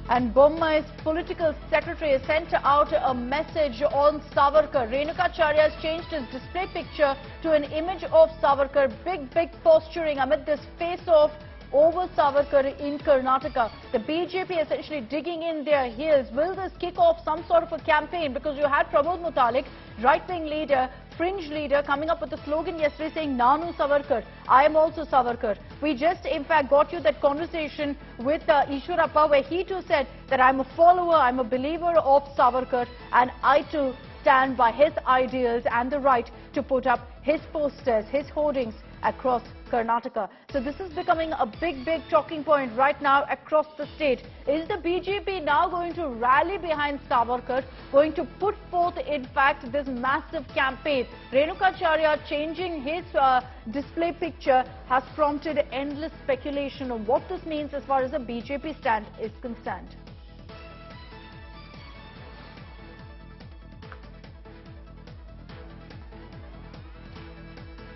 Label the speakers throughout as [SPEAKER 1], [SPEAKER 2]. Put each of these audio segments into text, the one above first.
[SPEAKER 1] And Bommai's political secretary has sent out a message on Savarkar. Renukacharya has changed his display picture to an image of Savarkar. Big posturing amid this face-off over Savarkar in Karnataka. The BJP essentially digging in their heels. Will this kick off some sort of a campaign? Because you had Pramod Mutalik, right-wing leader, fringe leader, coming up with a slogan yesterday saying, Nanu Savarkar, I am also Savarkar. We just, in fact, got you that conversation with Ishwarappa, where he too said that I'm a follower, I'm a believer of Savarkar, and I too stand by his ideals and the right to put up his posters, his hoardings across Karnataka. So this is becoming a big talking point right now across the state. Is the BJP now going to rally behind Savarkar, going to put forth, in fact, this massive campaign? Renukacharya changing his display picture has prompted endless speculation on what this means as far as the BJP stand is concerned.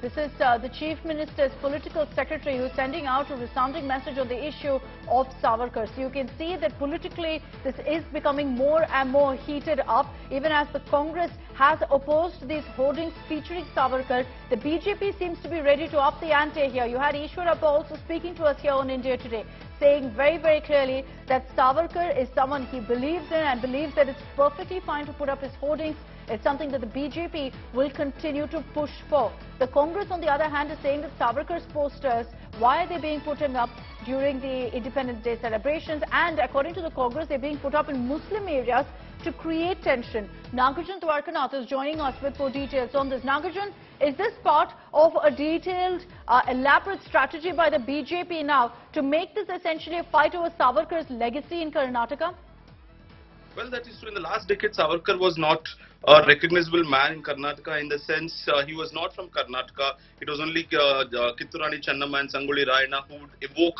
[SPEAKER 1] This is the Chief Minister's political secretary who is sending out a resounding message on the issue of Savarkar. So you can see that politically this is becoming more and more heated up. Even as the Congress has opposed these hoardings featuring Savarkar, the BJP seems to be ready to up the ante here. You had Ishwarappa also speaking to us here on India Today, saying very clearly that Savarkar is someone he believes in and believes that it's perfectly fine to put up his hoardings. It's something that the BJP will continue to push for. The Congress, on the other hand, is saying that Savarkar's posters, why are they being put up during the Independence Day celebrations? And according to the Congress, they're being put up in Muslim areas to create tension. Nagarjun Dwarkanath is joining us with more details on this. Nagarjun, is this part of a detailed, elaborate strategy by the BJP now to make this essentially a fight over Savarkar's legacy in Karnataka?
[SPEAKER 2] Well, that is true. In the last decade, Savarkar was not a recognizable man in Karnataka, in the sense he was not from Karnataka. It was only Kitturani Channamma and Sangoli Rayana who would evoke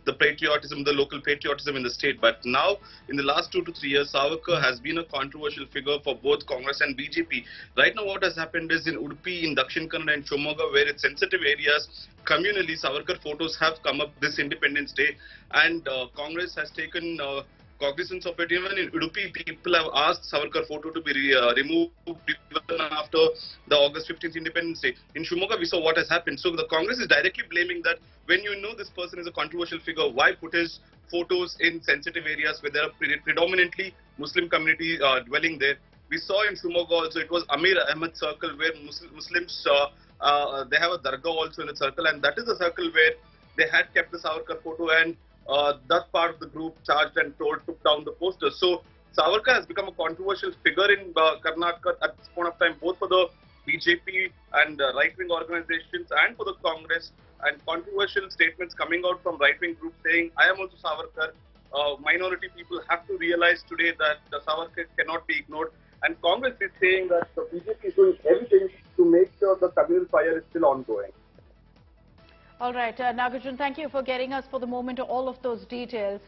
[SPEAKER 2] the patriotism, the local patriotism in the state. But now, in the last 2 to 3 years, Savarkar has been a controversial figure for both Congress and BJP. Right now, what has happened is in Udupi, in Dakshin Kannada and Shivamogga, where it's sensitive areas, communally, Savarkar photos have come up this Independence Day, and Congress has taken cognizance of it. Even in Udupi, people have asked Savarkar photo to be removed even after the August 15th Independence Day. In Shivamogga, we saw what has happened. So the Congress is directly blaming that when you know this person is a controversial figure, why put his photos in sensitive areas where there are predominantly Muslim community dwelling there. We saw in Shivamogga also, it was Amir Ahmed Circle, where Muslims, they have a dargah also in the circle, and that is the circle where they had kept the Savarkar photo, and that part of the group charged and took down the posters. So Savarkar has become a controversial figure in Karnataka at this point of time, both for the BJP and right-wing organizations and for the Congress, and controversial statements coming out from right-wing groups saying, I am also Savarkar. Minority people have to realize today that Savarkar cannot be ignored. And Congress is saying that the BJP is doing everything to make sure the communal fire is still ongoing.
[SPEAKER 1] All right, Nagarjun, thank you for getting us for the moment all of those details.